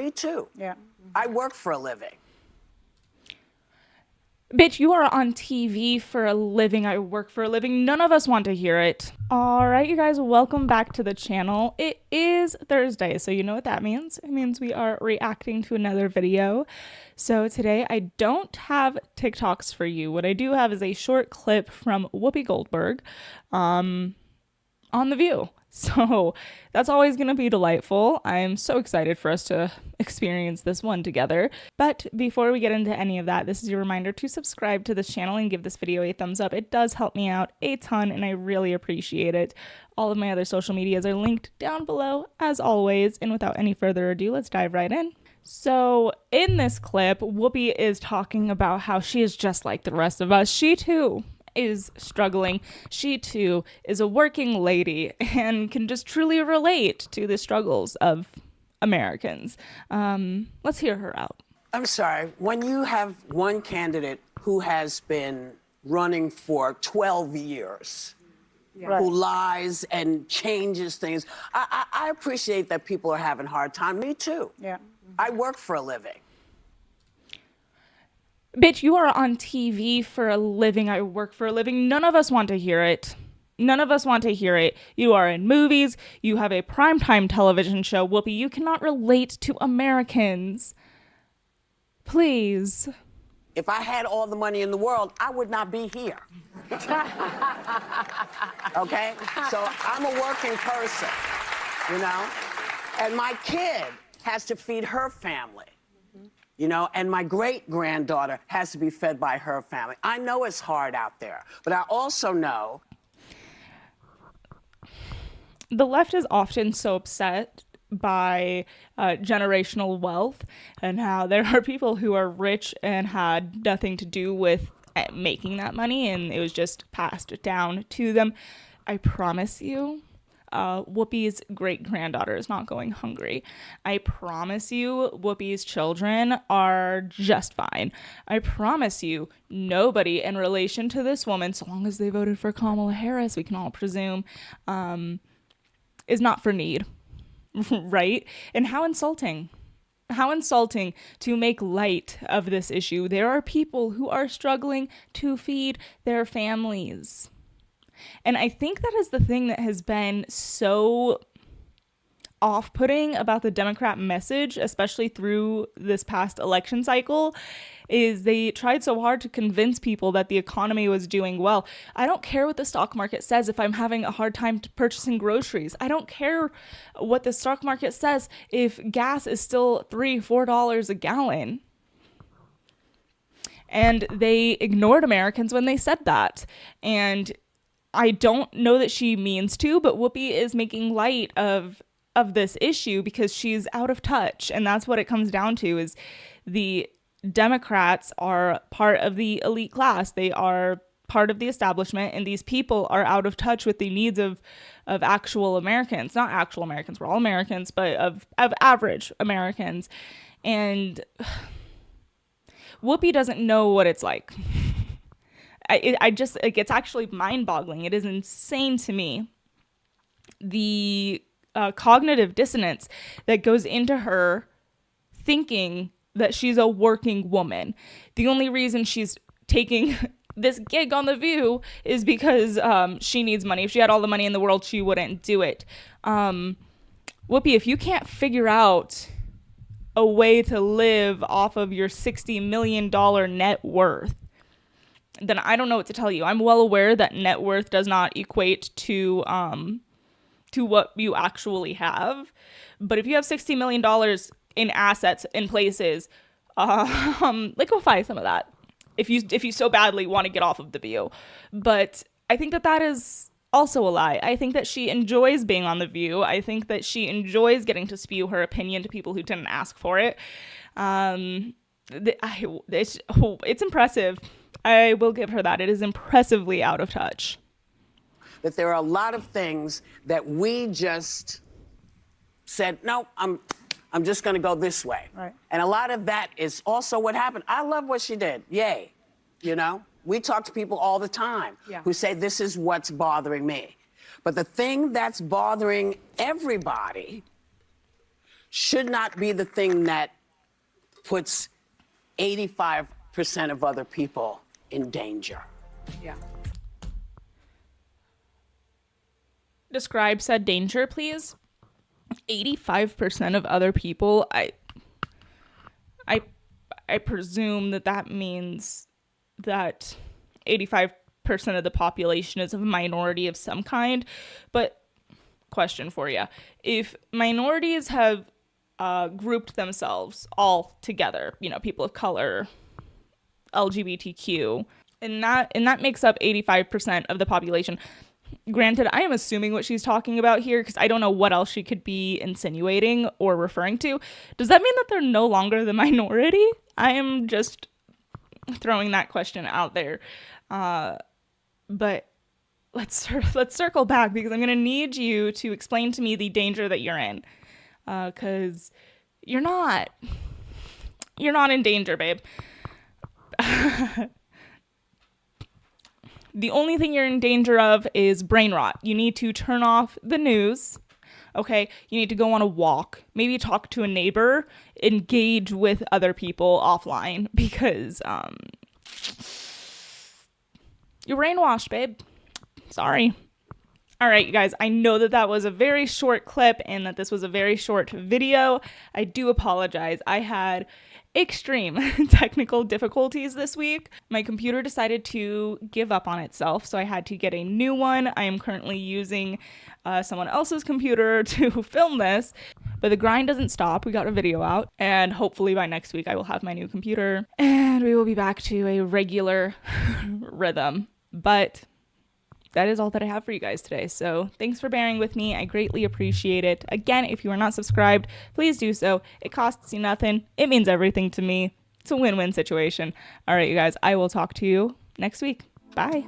Me too. Yeah. I work for a living. Bitch, you are on TV for a living. I work for a living. None of us want to hear it. All right, you guys, welcome back to the channel. It is Thursday, so you know what that means. It means we are reacting to another video. So today I don't have TikToks for you. What I do have is a short clip from Whoopi Goldberg on The View. So that's always going to be delightful. I'm so excited for us to experience this one together. But before we get into any of that, this is your reminder to subscribe to this channel and give this video a thumbs up. It does help me out a ton and I really appreciate it. All of my other social medias are linked down below as always. And without any further ado, let's dive right in. So in this clip, Whoopi is talking about how she is just like the rest of us. She too is struggling. She too is a working lady and can just truly relate to the struggles of Americans. Let's hear her out. I'm sorry, when you have one candidate who has been running for 12 years, who lies and changes things, I appreciate that people are having a hard time. Me too. Yeah. I work for a living. Bitch, you are on TV for a living. I work for a living. None of us want to hear it. None of us want to hear it. You are in movies. You have a primetime television show. Whoopi, you cannot relate to Americans. Please. If I had all the money in the world, I would not be here. Okay? So I'm a working person, you know? And my kid has to feed her family. You know, and my great-granddaughter has to be fed by her family. I know it's hard out there, but I also know... The left is often so upset by generational wealth and how there are people who are rich and had nothing to do with making that money and it was just passed down to them. I promise you, Whoopi's great-granddaughter is not going hungry. I promise you, Whoopi's children are just fine. I promise you, nobody in relation to this woman, so long as they voted for Kamala Harris, we can all presume, is not for need, right? And how insulting. How insulting to make light of this issue. There are people who are struggling to feed their families. And I think that is the thing that has been so off-putting about the Democrat message, especially through this past election cycle, is they tried so hard to convince people that the economy was doing well. I don't care what the stock market says if I'm having a hard time purchasing groceries. I don't care what the stock market says if gas is still $3, $4 a gallon. And they ignored Americans when they said that. And I don't know that she means to, but Whoopi is making light of this issue because she's out of touch. And that's what it comes down to is the Democrats are part of the elite class. They are part of the establishment. And these people are out of touch with the needs of actual Americans. Not actual Americans. We're all Americans, but of average Americans. And Whoopi doesn't know what it's like. It's actually mind-boggling. It is insane to me, the cognitive dissonance that goes into her thinking that she's a working woman. The only reason she's taking this gig on The View is because she needs money. If she had all the money in the world, she wouldn't do it. Whoopi, if you can't figure out a way to live off of your $60 million net worth, then I don't know what to tell you. I'm well aware that net worth does not equate to what you actually have. But if you have $60 million in assets in places, liquefy some of that if you so badly want to get off of The View. But I think that is also a lie. I think that she enjoys being on The View. I think that she enjoys getting to spew her opinion to people who didn't ask for it. It's impressive. I will give her that. It is impressively out of touch. That there are a lot of things that we just said, no, I'm just going to go this way. Right. And a lot of that is also what happened. I love what she did. Yay. You know, we talk to people all the time who say, this is what's bothering me. But the thing that's bothering everybody should not be the thing that puts 85% of other people in danger. Yeah. Describe said danger, please. 85% of other people, I presume that means that 85% of the population is a minority of some kind. But question for you. If minorities have grouped themselves all together, you know, people of color, LGBTQ, and that makes up 85% of the population. Granted, I am assuming what she's talking about here because I don't know what else she could be insinuating or referring to. Does that mean that they're no longer the minority? I am just throwing that question out there. But let's circle back because I'm going to need you to explain to me the danger that you're in. Because you're not in danger, babe. The only thing you're in danger of is brain rot. You need to turn off the news, okay? You need to go on a walk, maybe talk to a neighbor, engage with other people offline because you're brainwashed, babe. Sorry. All right, you guys, I know that was a very short clip and that this was a very short video. I do apologize. I had extreme technical difficulties this week. My computer decided to give up on itself, so I had to get a new one. I am currently using someone else's computer to film this, but the grind doesn't stop. We got a video out, and hopefully by next week I will have my new computer, and we will be back to a regular rhythm. But that is all that I have for you guys today. So thanks for bearing with me. I greatly appreciate it. Again, if you are not subscribed, please do so. It costs you nothing. It means everything to me. It's a win-win situation. All right, you guys, I will talk to you next week. Bye.